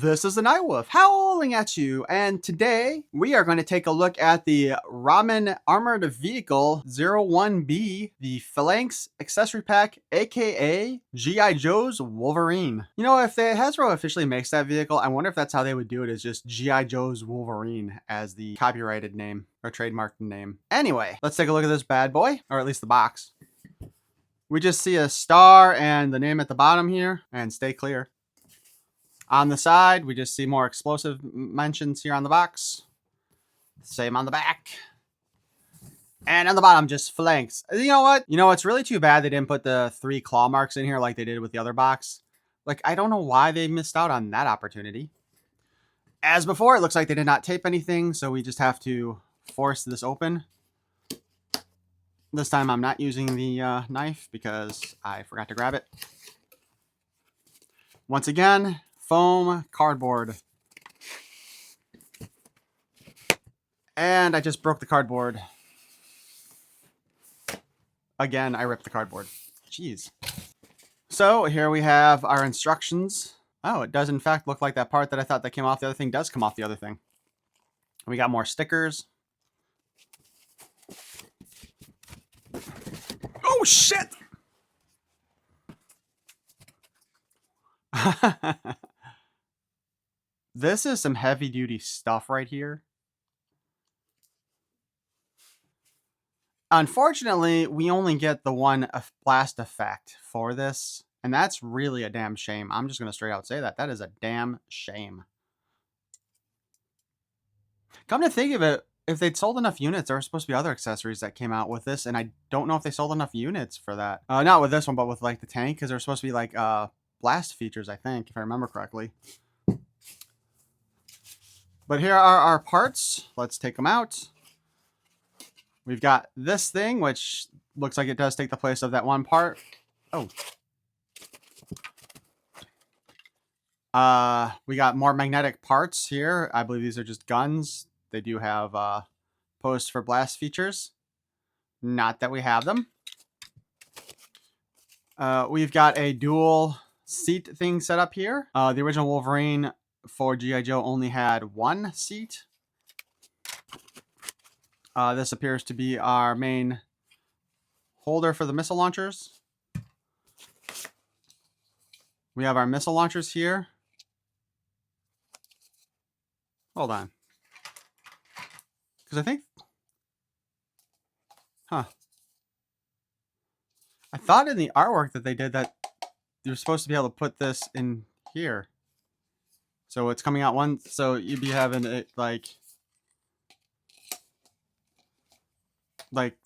This is the Nightwolf howling at you, and today we are going to take a look at the Ramen Armored Vehicle 01B, the Phalanx Accessory Pack, aka G.I. Joe's Wolverine. You know, if Hasbro officially makes that vehicle, I wonder if that's how they would do it, is just G.I. Joe's Wolverine as the copyrighted name or trademarked name. Anyway, let's take a look at this bad boy, or at least the box. We just see a star and the name at the bottom here, and stay clear. On the side, we just see more explosive mentions here on the box. Same on the back. And on the bottom, just Phalanx. You know what? You know, it's really too bad they didn't put the 3 claw marks in here like they did with the other box. Like, I don't know why they missed out on that opportunity. As before, it looks like they did not tape anything, so we just have to force this open. This time I'm not using the knife because I forgot to grab it. Once again, foam cardboard. And I just broke the cardboard. Again, I ripped the cardboard. Jeez. So here we have our instructions. Oh, it does in fact look like that part that I thought that came off the other thing does come off the other thing. We got more stickers. Oh, shit! This is some heavy-duty stuff right here. Unfortunately, we only get the one blast effect for this, and that's really a damn shame. I'm just going to straight out say that. That is a damn shame. Come to think of it, if they'd sold enough units, there were supposed to be other accessories that came out with this, and I don't know if they sold enough units for that. Not with this one, but with like the tank, because there were supposed to be like blast features, I think, if I remember correctly. But here are our parts. Let's take them out. We've got this thing, which looks like it does take the place of that one part. Oh. We got more magnetic parts here. I believe these are just guns. They do have posts for blast features. Not that we have them. We've got a dual seat thing set up here. The original Wolverine for G.I. Joe only had 1 seat. This appears to be our main holder for the missile launchers. We have our missile launchers here. Hold on. Because I think... Huh. I thought in the artwork that they did that you're supposed to be able to put this in here. So it's coming out one, so you'd be having it like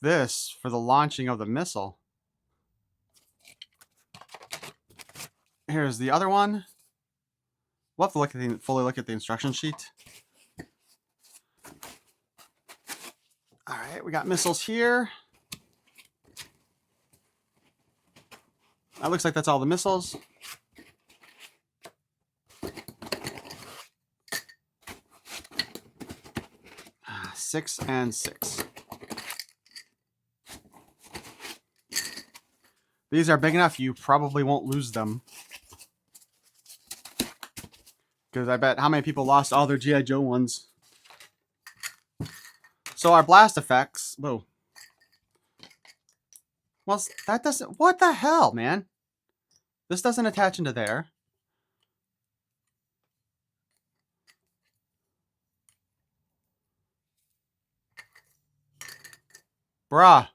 this for the launching of the missile. Here's the other one. We'll have to look at fully look at the instruction sheet. All right, we got missiles here. That looks like that's all the missiles. 6 and 6. These are big enough you probably won't lose them. Because I bet how many people lost all their G.I. Joe ones. So our blast effects... Whoa. Well, that doesn't... What the hell, man? This doesn't attach into there. Bruh.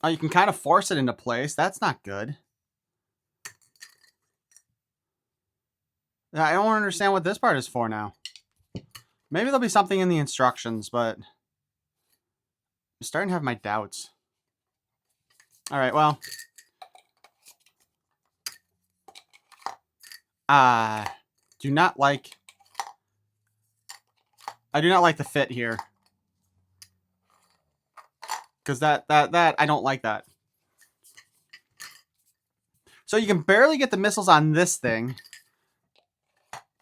Oh, you can kind of force it into place. That's not good. I don't understand what this part is for now. Maybe there'll be something in the instructions, but I'm starting to have my doubts. All right, well. I do not like the fit here. Because that I don't like that. So you can barely get the missiles on this thing.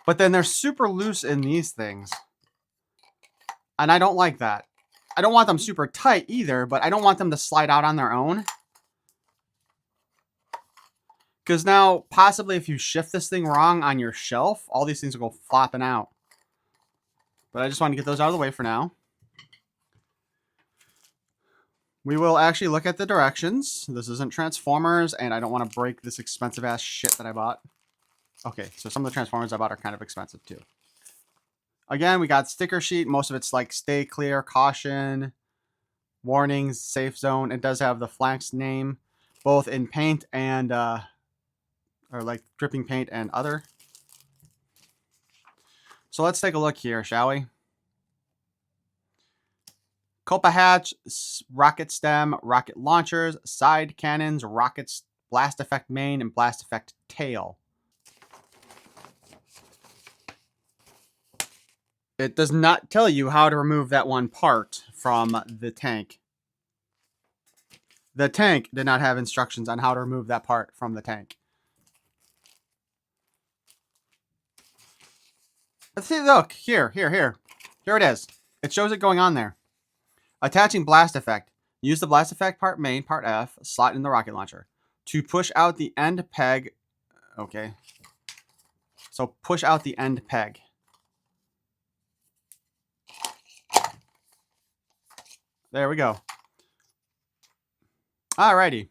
But then they're super loose in these things. And I don't like that. I don't want them super tight either, but I don't want them to slide out on their own. Because now, possibly if you shift this thing wrong on your shelf, all these things will go flopping out. But I just want to get those out of the way for now. We will actually look at the directions. This isn't Transformers, and I don't want to break this expensive ass shit that I bought. Okay, so some of the Transformers I bought are kind of expensive too. Again, we got sticker sheet. Most of it's like stay clear, caution, warnings, safe zone. It does have the Phalanx name, both in paint and, or like dripping paint and other. So let's take a look here, shall we? Cobra hatch, rocket stem, rocket launchers, side cannons, rockets, blast effect main, and blast effect tail. It does not tell you how to remove that one part from the tank. The tank did not have instructions on how to remove that part from the tank. Let's see, look, here. Here it is. It shows it going on there. Attaching blast effect. Use the blast effect part main, part F, slot in the rocket launcher. To push out the end peg. Okay. So push out the end peg. There we go. Alrighty.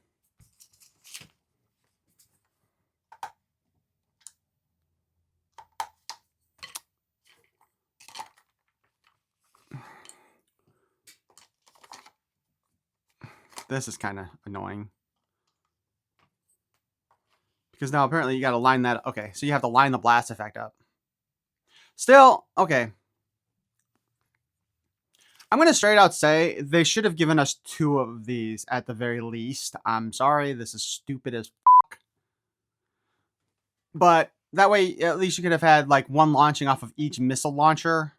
This is kind of annoying. Because now apparently you got to line that. Okay, so you have to line the blast effect up. Still, okay. I'm going to straight out say they should have given us 2 of these at the very least. I'm sorry, this is stupid as fuck. But that way, at least you could have had like one launching off of each missile launcher.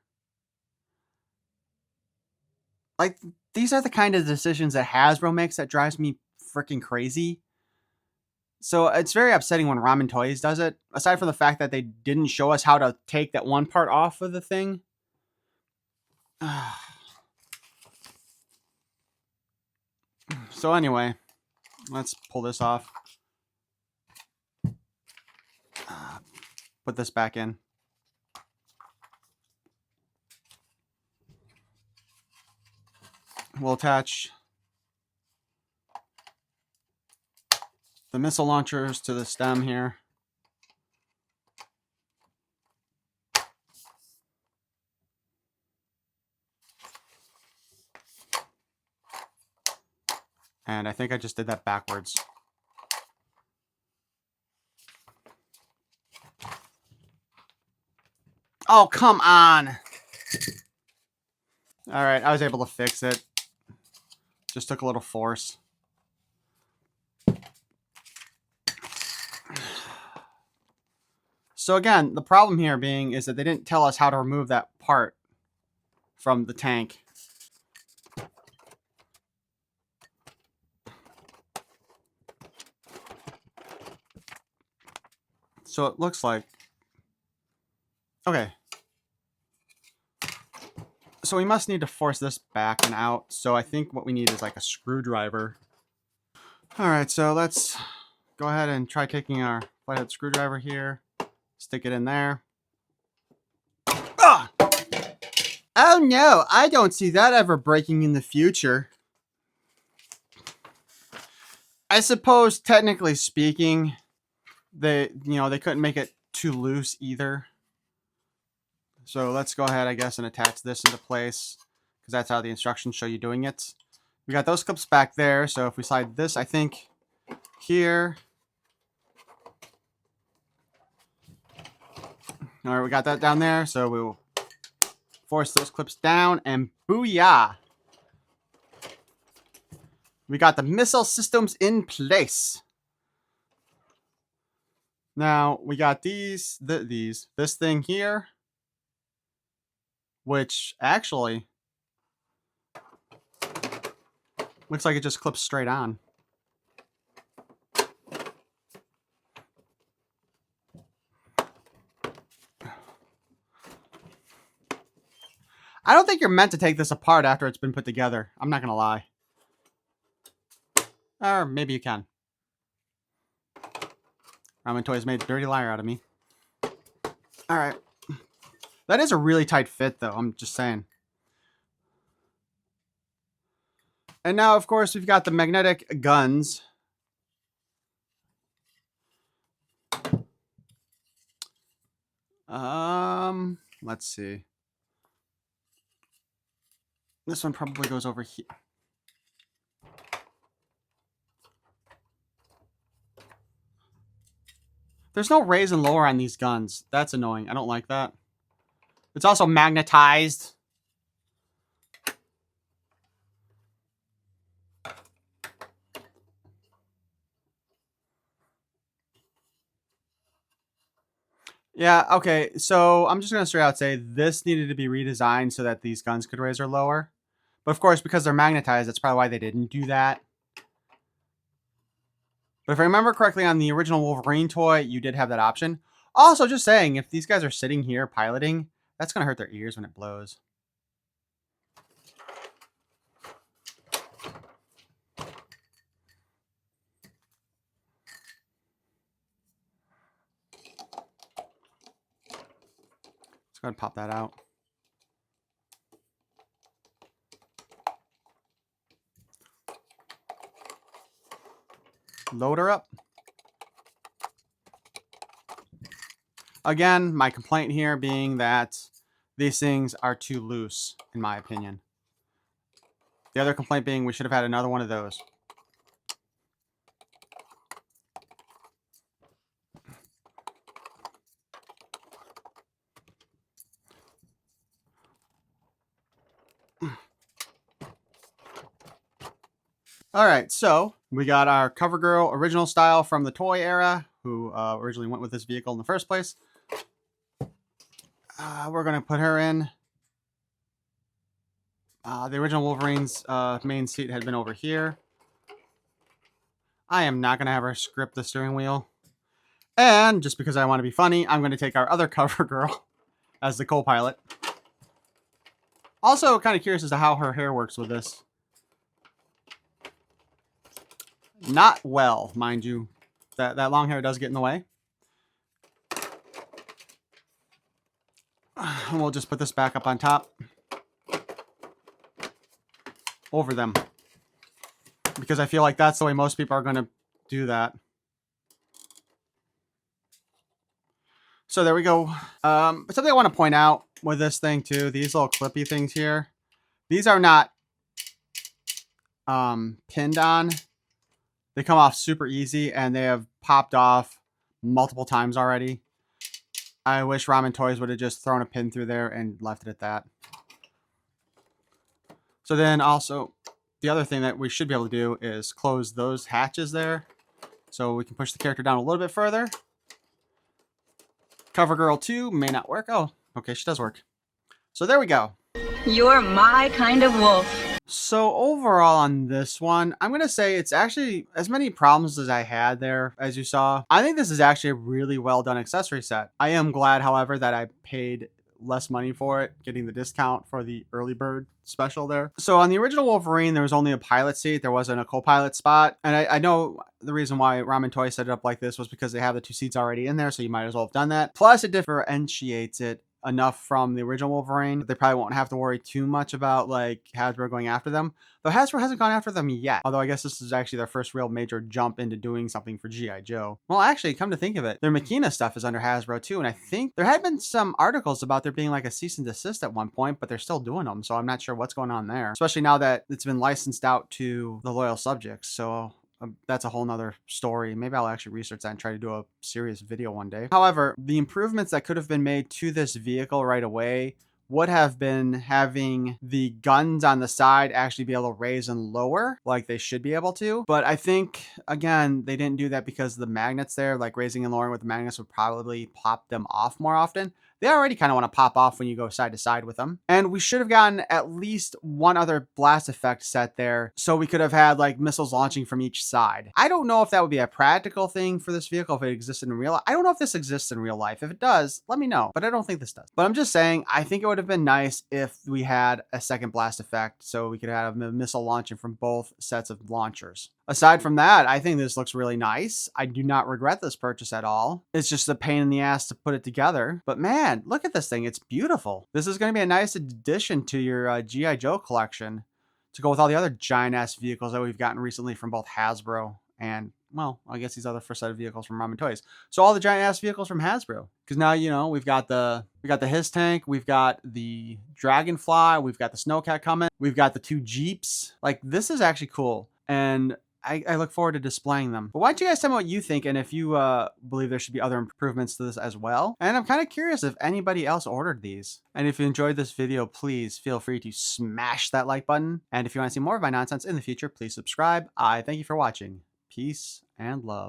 Like, these are the kind of decisions that Hasbro makes that drives me freaking crazy. So it's very upsetting when Ramen Toys does it. Aside from the fact that they didn't show us how to take that one part off of the thing. So anyway, let's pull this off. Put this back in. We'll attach the missile launchers to the stem here. And I think I just did that backwards. Oh, come on. All right, I was able to fix it. Just took a little force. So again, the problem here being is that they didn't tell us how to remove that part from the tank. So it looks like... Okay. So we must need to force this back and out. So I think what we need is like a screwdriver. All right, so let's go ahead and try taking our flathead screwdriver here. Stick it in there. Ah! Oh no, I don't see that ever breaking in the future. I suppose, technically speaking, they couldn't make it too loose either. So let's go ahead, I guess, and attach this into place, because that's how the instructions show you doing it. We got those clips back there, so if we slide this, I think, here. All right, we got that down there, so we will force those clips down, and booyah! We got the missile systems in place. Now, we got this thing here, which actually looks like it just clips straight on. I don't think you're meant to take this apart after it's been put together. I'm not going to lie. Or maybe you can. Ramen Toy's made a dirty liar out of me. All right. That is a really tight fit, though. I'm just saying. And now, of course, we've got the magnetic guns. Let's see. This one probably goes over here. There's no raise and lower on these guns. That's annoying. I don't like that. It's also magnetized. Yeah, okay. So I'm just going to straight out say this needed to be redesigned so that these guns could raise or lower. But of course, because they're magnetized, that's probably why they didn't do that. But if I remember correctly, on the original Wolverine toy, you did have that option. Also, just saying, if these guys are sitting here piloting, that's going to hurt their ears when it blows. Let's go ahead and pop that out. Load her up. Again, my complaint here being that these things are too loose, in my opinion. The other complaint being we should have had another one of those. All right, so we got our Covergirl original style from the toy era, who originally went with this vehicle in the first place. We're going to put her in. The original Wolverine's main seat had been over here. I am not going to have her grip the steering wheel. And just because I want to be funny, I'm going to take our other Covergirl as the co-pilot. Also, kind of curious as to how her hair works with this. Not well, mind you. That long hair does get in the way. And we'll just put this back up on top. Over them. Because I feel like that's the way most people are going to do that. So there we go. Something I want to point out with this thing too, these little clippy things here. These are not pinned on. They come off super easy, and they have popped off multiple times already. I wish Ramen Toys would have just thrown a pin through there and left it at that. So then also, the other thing that we should be able to do is close those hatches there. So we can push the character down a little bit further. Covergirl 2 may not work. Oh, okay, she does work. So there we go. You're my kind of wolf. So overall on this one, I'm going to say it's actually as many problems as I had there, as you saw. I think this is actually a really well done accessory set. I am glad, however, that I paid less money for it, getting the discount for the early bird special there. So on the original Wolverine, there was only a pilot seat. There wasn't a co-pilot spot. And I know the reason why Ramen Toy set it up like this was because they have the two seats already in there, so you might as well have done that. Plus, it differentiates it enough from the original Wolverine. They probably won't have to worry too much about like Hasbro going after them. Though Hasbro hasn't gone after them yet. Although I guess this is actually their first real major jump into doing something for G.I. Joe. Well, actually, come to think of it, their Makina stuff is under Hasbro too. And I think there had been some articles about there being like a cease and desist at one point, but they're still doing them. So I'm not sure what's going on there. Especially now that it's been licensed out to the loyal subjects. So that's a whole nother story. Maybe I'll actually research that and try to do a serious video one day. However, the improvements that could have been made to this vehicle right away would have been having the guns on the side actually be able to raise and lower like they should be able to. But I think, again, they didn't do that because the magnets there, like raising and lowering with the magnets would probably pop them off more often. They already kind of want to pop off when you go side to side with them. And we should have gotten at least one other blast effect set there, so we could have had like missiles launching from each side. I don't know if that would be a practical thing for this vehicle if it existed in real life. I don't know if this exists in real life. If it does, let me know. But I don't think this does. But I'm just saying, I think it would have been nice if we had a second blast effect so we could have a missile launching from both sets of launchers. Aside from that, I think this looks really nice. I do not regret this purchase at all. It's just a pain in the ass to put it together. But man, look at this thing. It's beautiful. This is going to be a nice addition to your G.I. Joe collection to go with all the other giant-ass vehicles that we've gotten recently from both Hasbro and, well, I guess these other first set of vehicles from Ramen Toys. So all the giant-ass vehicles from Hasbro. Because now, you know, we've got the His Tank, we've got the Dragonfly, we've got the Snowcat coming, we've got the 2 Jeeps. Like, this is actually cool. And I look forward to displaying them. But why don't you guys tell me what you think and if you believe there should be other improvements to this as well. And I'm kind of curious if anybody else ordered these. And if you enjoyed this video, please feel free to smash that like button. And if you want to see more of my nonsense in the future, please subscribe. I thank you for watching. Peace and love.